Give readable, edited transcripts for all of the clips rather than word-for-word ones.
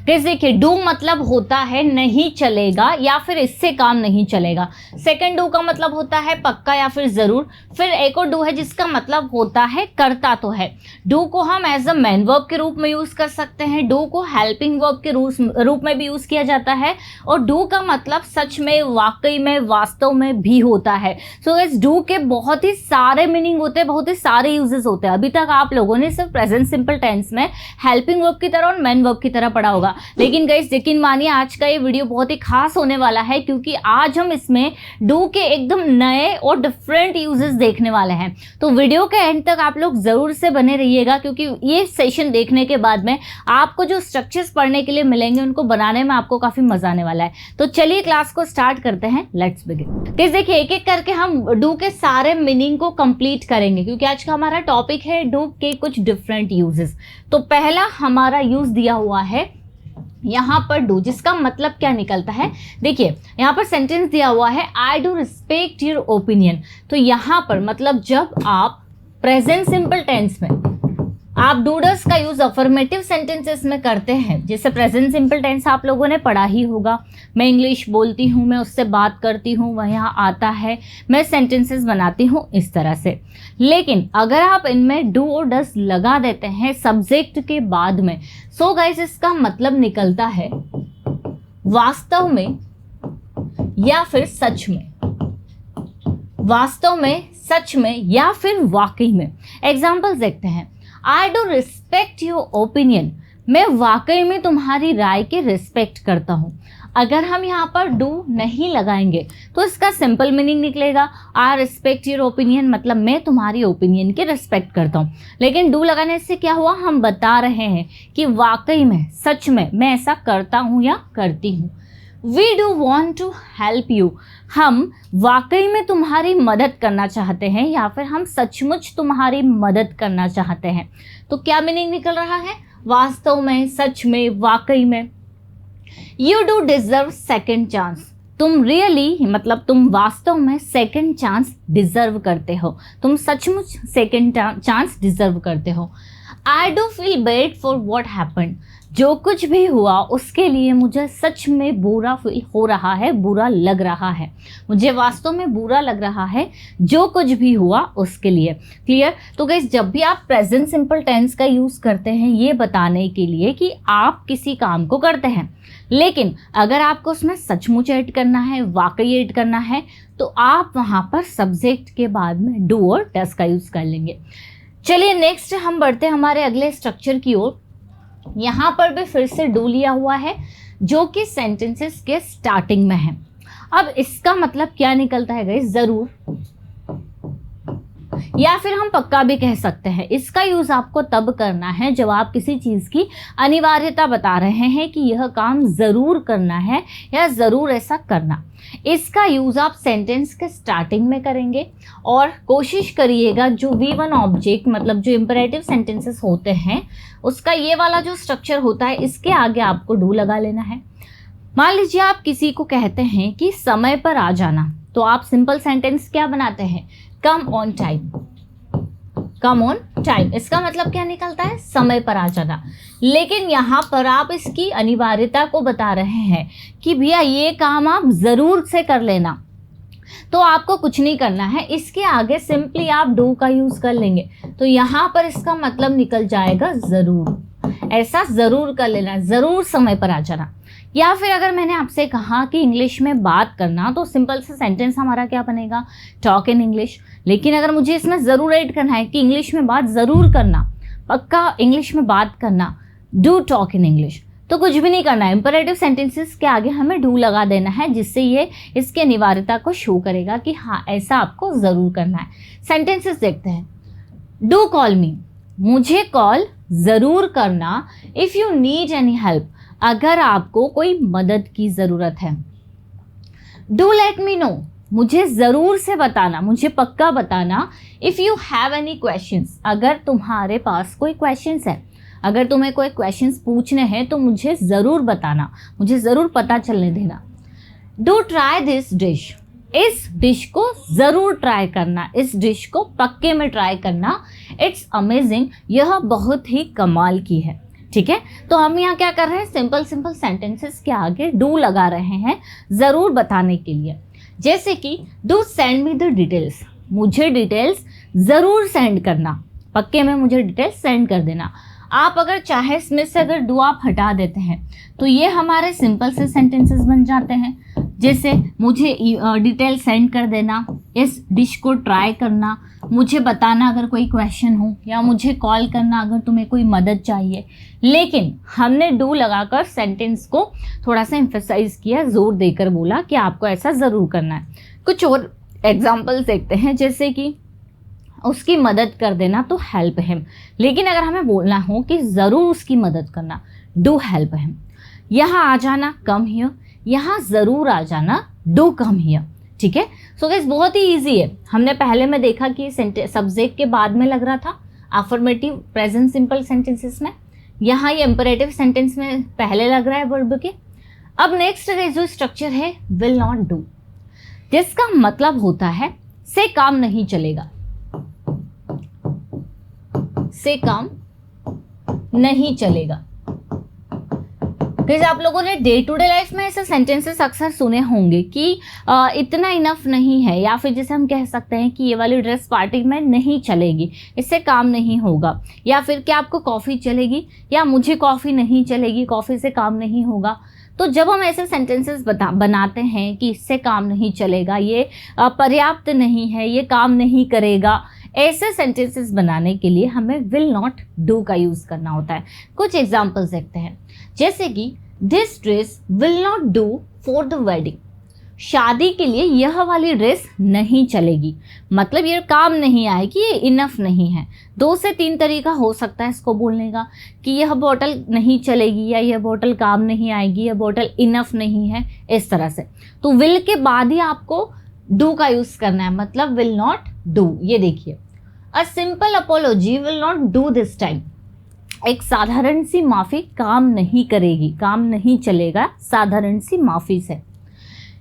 Guys देखिए, do मतलब होता है नहीं चलेगा या फिर इससे काम नहीं चलेगा। सेकंड डू का मतलब होता है पक्का या फिर जरूर। फिर एक और डू है जिसका मतलब होता है करता तो है। डू को हम एज अ मैन वर्ब के रूप में यूज कर सकते हैं, डू को हेल्पिंग वर्ब के रूप में भी यूज किया जाता है, और डू का मतलब सच में, वाकई में, वास्तव में भी होता है। सो गाइस, डू के बहुत ही सारे मीनिंग होते हैं, बहुत ही सारे यूजेस होते हैं। अभी तक आप लोगों ने सिर्फ प्रेजेंट सिंपल टेंस में हेल्पिंग वर्ब की तरह और मैन वर्ब की तरह पढ़ा होगा, लेकिन गाइस यकीन मानिए आज का ये वीडियो बहुत ही खास होने वाला है, क्योंकि आज हम इसमें डू के एकदम नए और डिफरेंट यूजेस देखने वाले हैं। तो वीडियो के एंड तक आप लोग जरूर से बने रहिएगा, क्योंकि ये सेशन देखने के बाद में आपको जो स्ट्रक्चर्स पढ़ने के लिए मिलेंगे उनको बनाने में आपको काफी मजा आने वाला है। तो चलिए क्लास को स्टार्ट करते हैं, लेट्स बिगिन। गाइस देखिए, एक एक करके हम डू के सारे मीनिंग को कंप्लीट करेंगे, क्योंकि आज का हमारा टॉपिक है डू के कुछ डिफरेंट यूजेस। तो पहला हमारा यूज दिया हुआ है यहाँ पर डू, जिसका मतलब क्या निकलता है। देखिए यहाँ पर सेंटेंस दिया हुआ है I do respect your opinion. तो यहाँ पर मतलब जब आप प्रेजेंट सिंपल टेंस में आप डूडर्स का यूज अफर्मेटिव सेंटेंसेस में करते हैं, जैसे प्रेजेंट सिंपल टेंस आप लोगों ने पढ़ा ही होगा, मैं इंग्लिश बोलती हूँ, मैं उससे बात करती हूँ, वह यहाँ आता है, मैं सेंटेंसेस बनाती हूँ, इस तरह से। लेकिन अगर आप इनमें डू और डस लगा देते हैं सब्जेक्ट के बाद में, सो गाइस इसका मतलब निकलता है वास्तव में या फिर सच में, वास्तव में, सच में या फिर वाकई में। एग्जाम्पल्स देखते हैं। I do respect your opinion, मैं वाकई में तुम्हारी राय के रिस्पेक्ट करता हूँ। अगर हम यहाँ पर डू नहीं लगाएंगे तो इसका सिंपल मीनिंग निकलेगा आई रिस्पेक्ट योर ओपिनियन, मतलब मैं तुम्हारी ओपिनियन की रिस्पेक्ट करता हूँ। लेकिन डू लगाने से क्या हुआ, हम बता रहे हैं कि वाकई में, सच में मैं ऐसा करता हूँ या करती हूँ। We do want to help you, हम वाकई में तुम्हारी मदद करना चाहते हैं या फिर हम सचमुच तुम्हारी मदद करना चाहते हैं। तो क्या मीनिंग निकल रहा है, वास्तव में, सच में, वाकई में। You do deserve second chance, तुम रियली मतलब तुम वास्तव में सेकेंड चांस डिजर्व करते हो, तुम सचमुच सेकेंड चांस डिजर्व करते हो। I do feel bad for what happened, जो कुछ भी हुआ उसके लिए मुझे सच में बुरा फील हो रहा है, बुरा लग रहा है, मुझे वास्तव में बुरा लग रहा है जो कुछ भी हुआ उसके लिए। क्लियर। तो गाइस, जब भी आप प्रेजेंट सिंपल टेंस का यूज़ करते हैं ये बताने के लिए कि आप किसी काम को करते हैं, लेकिन अगर आपको उसमें सचमुच ऐड करना है, वाकई ऐड करना है, तो आप वहाँ पर सब्जेक्ट के बाद में डू और डस का यूज़ कर लेंगे। चलिए नेक्स्ट हम बढ़ते हैं हमारे अगले स्ट्रक्चर की ओर। यहाँ पर भी फिर से डू लिया हुआ है जो कि सेंटेंसेस के स्टार्टिंग में है। अब इसका मतलब क्या निकलता है गाइस, जरूर या फिर हम पक्का भी कह सकते हैं। इसका यूज आपको तब करना है जब आप किसी चीज की अनिवार्यता बता रहे हैं कि यह काम जरूर करना है या जरूर ऐसा करना। इसका यूज आप सेंटेंस के स्टार्टिंग में करेंगे और कोशिश करिएगा जो V1 ऑब्जेक्ट मतलब जो इंपेरेटिव सेंटेंसेस होते हैं उसका ये वाला जो स्ट्रक्चर होता है इसके आगे आपको डू लगा लेना है। मान लीजिए आप किसी को कहते हैं कि समय पर आ जाना, तो आप सिंपल सेंटेंस क्या बनाते हैं, come on time, come on time. इसका मतलब क्या निकलता है, समय पर आ जाना। लेकिन यहाँ पर आप इसकी अनिवार्यता को बता रहे हैं कि भैया ये काम आप जरूर से कर लेना, तो आपको कुछ नहीं करना है, इसके आगे सिंपली आप डू का यूज कर लेंगे। तो यहाँ पर इसका मतलब निकल जाएगा जरूर, ऐसा जरूर कर लेना, जरूर समय पर आ जाना। या फिर अगर मैंने आपसे कहा कि इंग्लिश में बात करना, तो सिंपल सा सेंटेंस हमारा क्या बनेगा, टॉक इन इंग्लिश। लेकिन अगर मुझे इसमें ज़रूर ऐड करना है कि इंग्लिश में बात ज़रूर करना, पक्का इंग्लिश में बात करना, डू टॉक इन इंग्लिश, तो कुछ भी नहीं करना है, इंपेरेटिव सेंटेंसेस के आगे हमें डू लगा देना है, जिससे ये इसके अनिवार्यता को शो करेगा कि हाँ ऐसा आपको ज़रूर करना है। सेंटेंसेस देखते हैं। डू कॉल मी, मुझे कॉल ज़रूर करना। If you need any help, अगर आपको कोई मदद की ज़रूरत है। डू लेट मी नो, मुझे ज़रूर से बताना, मुझे पक्का बताना। If you have any questions, अगर तुम्हारे पास कोई क्वेश्चंस है, अगर तुम्हें कोई क्वेश्चंस पूछने हैं तो मुझे ज़रूर बताना, मुझे ज़रूर पता चलने देना। डू ट्राई दिस डिश, इस डिश को ज़रूर ट्राई करना, इस डिश को पक्के में ट्राई करना। इट्स अमेजिंग, यह बहुत ही कमाल की है। ठीक है, तो हम यहाँ क्या कर रहे हैं, सिंपल सिंपल सेंटेंसेस के आगे डू लगा रहे हैं ज़रूर बताने के लिए। जैसे कि do send me the details, मुझे डिटेल्स ज़रूर सेंड करना, पक्के में मुझे डिटेल्स सेंड कर देना। आप अगर चाहे इसमें से अगर डू आप हटा देते हैं तो ये हमारे सिंपल से सेंटेंसेस बन जाते हैं। जैसे मुझे डिटेल सेंड कर देना, इस डिश को ट्राई करना, मुझे बताना अगर कोई क्वेश्चन हो, या मुझे कॉल करना अगर तुम्हें कोई मदद चाहिए। लेकिन हमने डू लगाकर सेंटेंस को थोड़ा सा एम्फेसाइज किया, जोर देकर बोला कि आपको ऐसा ज़रूर करना है। कुछ और एग्जाम्पल्स देखते हैं, जैसे कि उसकी मदद कर देना तो हेल्प हिम, लेकिन अगर हमें बोलना हो कि ज़रूर उसकी मदद करना, डू हेल्प हिम। यहाँ आ जाना कम हियर, यहाँ ज़रूर आ जाना डू कम हियर। ठीक है, सो गाइस बहुत ही ईजी है। हमने पहले में देखा कि सब्जेक्ट के बाद में लग रहा था अफर्मेटिव प्रेजेंट सिंपल सेंटेंसेस में, यहाँ ये इंपरेटिव सेंटेंस में पहले लग रहा है वर्ब के। अब नेक्स्ट जो स्ट्रक्चर है विल नॉट डू, जिसका मतलब होता है से काम नहीं चलेगा, से काम नहीं चलेगा। आप लोगों ने डे टू डे लाइफ में ऐसे सेंटेंसेस अक्सर सुने होंगे कि इतना इनफ नहीं है, या फिर जैसे हम कह सकते हैं कि ये वाली ड्रेस पार्टी में नहीं चलेगी, इससे काम नहीं होगा, या फिर क्या आपको कॉफ़ी चलेगी, या मुझे कॉफ़ी नहीं चलेगी, कॉफ़ी से काम नहीं होगा। तो जब हम ऐसे सेंटेंसेस बनाते हैं कि इससे काम नहीं चलेगा, ये पर्याप्त नहीं है, ये काम नहीं करेगा, ऐसे सेंटेंसेस बनाने के लिए हमें विल नॉट डू का यूज़ करना होता है। कुछ एग्जाम्पल्स देखते हैं, जैसे कि this dress will not do for the wedding, शादी के लिए यह वाली ड्रेस नहीं चलेगी, मतलब ये काम नहीं आएगी, ये इनफ नहीं है। 2 से 3 तरीका हो सकता है इसको बोलने का कि यह बोतल नहीं चलेगी, या यह बोतल काम नहीं आएगी, यह बोतल इनफ नहीं है, इस तरह से। तो विल के बाद ही आपको डू का यूज़ करना है, मतलब विल नॉट डू। ये देखिए, a simple apology will not do this time, एक साधारण सी माफ़ी काम नहीं करेगी, काम नहीं चलेगा साधारण सी माफ़ी से।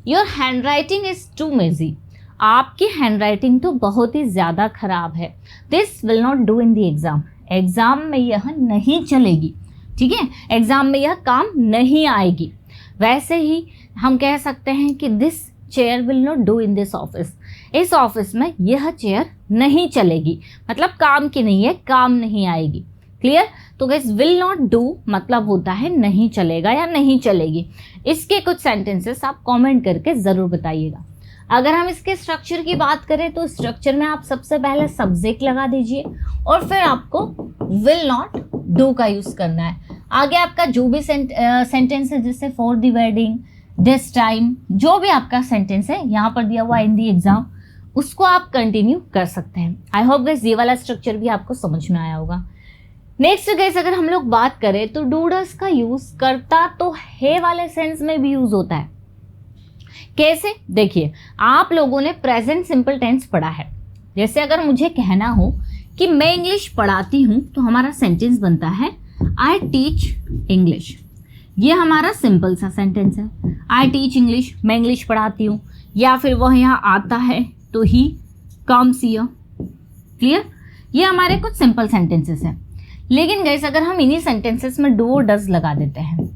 Your hand writing is too messy, आपकी हैंड राइटिंग तो बहुत ही ज़्यादा ख़राब है। This will not do in the exam, exam में यह नहीं चलेगी। ठीक है, एग्ज़ाम में यह काम नहीं आएगी। वैसे ही हम कह सकते हैं कि this chair will not do in this office, इस ऑफिस में यह चेयर नहीं चलेगी, मतलब काम की नहीं है, काम नहीं आएगी। क्लियर? तो गाइस विल नॉट डू मतलब होता है नहीं चलेगा या नहीं चलेगी। इसके कुछ सेंटेंसेस आप कमेंट करके ज़रूर बताइएगा। अगर हम इसके स्ट्रक्चर की बात करें तो स्ट्रक्चर में आप सबसे पहले सब्जेक्ट लगा दीजिए और फिर आपको विल नॉट डू का यूज़ करना है। आगे आपका जो भी सेंटेंस है, जैसे for the wedding, this time, जो भी आपका सेंटेंस है यहाँ पर दिया हुआ इन दी एग्जाम, उसको आप कंटिन्यू कर सकते हैं। आई होप गाइस ये वाला स्ट्रक्चर भी आपको समझ में आया होगा। नेक्स्ट गाइस अगर हम लोग बात करें तो डू डज का यूज करता तो है वाले सेंस में भी यूज होता है। कैसे? देखिए, आप लोगों ने प्रेजेंट सिंपल टेंस पढ़ा है। जैसे अगर मुझे कहना हो कि मैं इंग्लिश पढ़ाती हूँ तो हमारा सेंटेंस बनता है आई टीच इंग्लिश। ये हमारा सिंपल सा सेंटेंस है, आई टीच इंग्लिश, मैं इंग्लिश पढ़ाती हूँ। या फिर वह यहाँ आता है तो ही कम्स हियर। क्लियर? ये हमारे कुछ सिंपल सेंटेंसेस हैं। लेकिन गाइस अगर हम इन्हीं सेंटेंसेस में डू और डज लगा देते हैं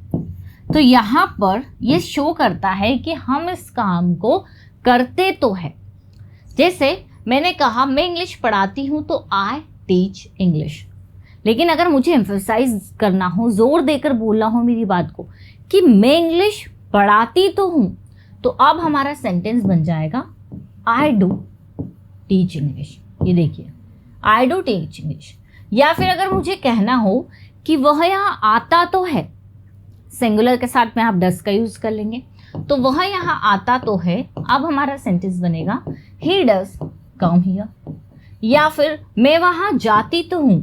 तो यहाँ पर ये शो करता है कि हम इस काम को करते तो है। जैसे मैंने कहा मैं इंग्लिश पढ़ाती हूँ तो आई टीच इंग्लिश। लेकिन अगर मुझे एम्फसाइज करना हो, जोर देकर बोलना हो मेरी बात को कि मैं इंग्लिश पढ़ाती तो हूँ, तो अब हमारा सेंटेंस बन जाएगा आई डू टीच इंग्लिश। ये देखिए, आई डू टीच इंग्लिश। या फिर अगर मुझे कहना हो कि वह यहाँ आता तो है, सिंगुलर के साथ में आप डस का यूज कर लेंगे, तो वह यहाँ आता तो है, अब हमारा सेंटेंस बनेगा ही डज कम हियर। या फिर मैं वहाँ जाती तो हूँ,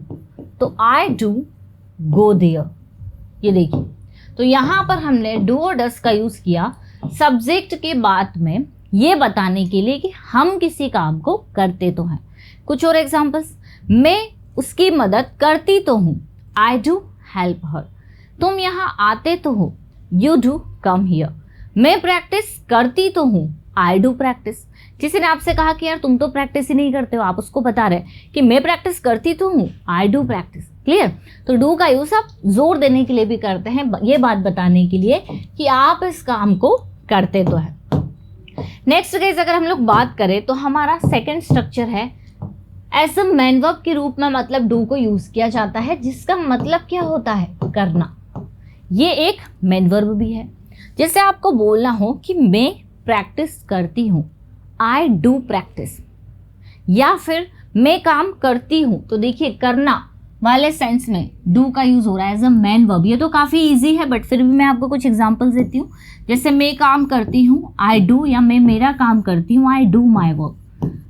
तो आई डू गो देयर। ये देखिए, तो यहाँ पर हमने डू और डस का यूज किया सब्जेक्ट के बाद में ये बताने के लिए कि हम किसी काम को करते तो हैं। कुछ और एग्जांपल्स, मैं उसकी मदद करती तो हूँ, आई डू हेल्प हर। तुम यहाँ आते तो हो, यू डू कम हियर। मैं प्रैक्टिस करती तो हूँ, आई डू प्रैक्टिस। किसी ने आपसे कहा कि यार तुम तो प्रैक्टिस ही नहीं करते हो, आप उसको बता रहे कि मैं प्रैक्टिस करती तो हूँ, आई डू प्रैक्टिस। क्लियर। तो डू का यूज आप जोर देने के लिए भी करते हैं, ये बात बताने के लिए कि आप इस काम को करते तो है। नेक्स्ट गाइस अगर हम लोग बात करें तो हमारा सेकंड स्ट्रक्चर है एज अ मैन वर्ब के रूप में, मतलब डू को यूज किया जाता है, जिसका मतलब क्या होता है, करना। ये एक मैन वर्ब भी है। जैसे आपको बोलना हो कि मैं प्रैक्टिस करती हूँ, आई डू प्रैक्टिस, या फिर मैं काम करती हूँ, तो देखिए करना वाले सेंस में डू का यूज हो रहा है एज अ मैन वर्ब। ये तो काफी इजी है, बट फिर भी मैं आपको कुछ एग्जांपल्स देती हूँ। जैसे मैं काम करती हूँ, आई डू, या मैं मेरा काम करती हूँ, आई डू माई वर्क।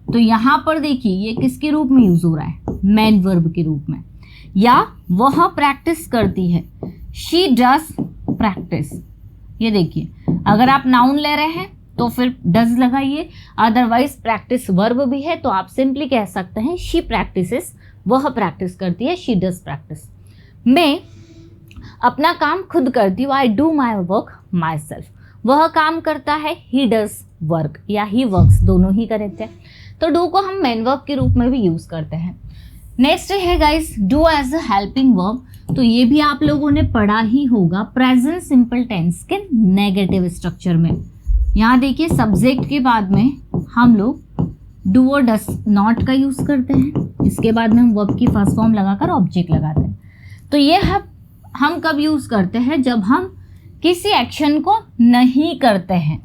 तो यहाँ पर देखिए ये किसके रूप में यूज हो रहा है, मैन वर्ब के रूप में। या वह प्रैक्टिस करती है, शी डज प्रैक्टिस। ये देखिए अगर आप नाउन ले रहे हैं तो फिर डज लगाइए, अदरवाइज प्रैक्टिस वर्ब भी है तो आप सिंपली कह सकते हैं शी प्रैक्टिसेस, वह प्रैक्टिस करती है, शी डज प्रैक्टिस। मैं अपना काम खुद करती हूँ, I do my work my self. वह काम करता है, ही डज वर्क या ही वर्क्स, दोनों ही करेक्ट है। तो डू को हम मैन वर्ब के रूप में भी यूज करते हैं। नेक्स्ट है guys do as a helping verb. तो ये भी आप लोगों ने पढ़ा ही होगा प्रेजेंट सिंपल टेंस के नेगेटिव स्ट्रक्चर में। यहाँ देखिए सब्जेक्ट के बाद में हम लोग डू और डस नॉट का यूज करते हैं, इसके बाद में हम वर्ब की फर्स्ट फॉर्म लगाकर ऑब्जेक्ट लगाते हैं। तो ये हम कब यूज करते हैं, जब हम किसी एक्शन को नहीं करते हैं,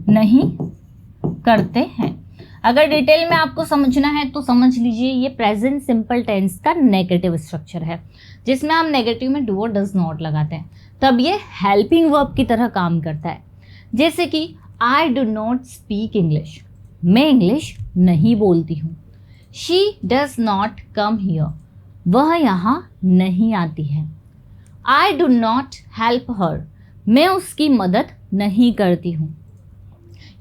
नहीं करते हैं। अगर डिटेल में आपको समझना है तो समझ लीजिए, ये प्रेजेंट सिंपल टेंस का नेगेटिव स्ट्रक्चर है, जिसमें हम नेगेटिव में डू और डज नॉट लगाते हैं, तब ये हेल्पिंग वर्ब की तरह काम करता है। जैसे कि I do not speak English, मैं इंग्लिश नहीं बोलती हूँ। She does not come here, वह यहाँ नहीं आती है। I do not help her, मैं उसकी मदद नहीं करती हूँ।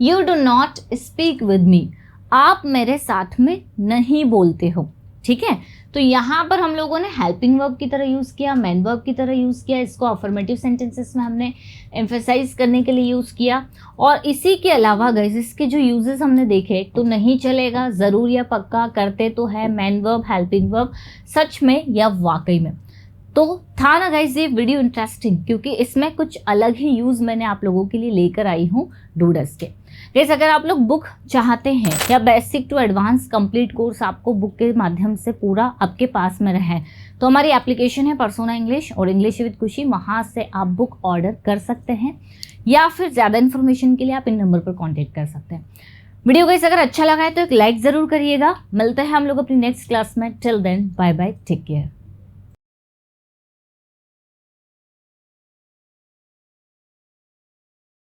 You do not speak with me, आप मेरे साथ में नहीं बोलते हो। ठीक है, तो यहाँ पर हम लोगों ने हेल्पिंग वर्ब की तरह यूज़ किया, मैन वर्ब की तरह यूज़ किया, इसको अफर्मेटिव सेंटेंसेस में हमने एम्फेसाइज करने के लिए यूज़ किया। और इसी के अलावा गाइस इसके जो यूजेस हमने देखे, तो नहीं चलेगा, ज़रूर या पक्का, करते तो है, मैन वर्ब, हेल्पिंग वर्ब, सच में या वाकई में। तो था ना गाइस ये वीडियो इंटरेस्टिंग, क्योंकि इसमें कुछ अलग ही यूज़ मैंने आप लोगों के लिए लेकर आई हूँ डूडस के। गाइस अगर आप लोग बुक चाहते हैं या basic to advance complete course आपको बुक के माध्यम से पूरा आपके पास में रहे, तो हमारी एप्लीकेशन है परसोना इंग्लिश और इंग्लिश विद खुशी, वहाँ से आप बुक ऑर्डर कर सकते हैं, या फिर ज़्यादा इन्फॉर्मेशन के लिए आप इन नंबर पर कॉन्टेक्ट कर सकते हैं। वीडियो गाइस अगर अच्छा लगा है तो एक लाइक ज़रूर करिएगा। मिलते हैं हम लोग अपनी नेक्स्ट क्लास में। Till then bye bye, take care.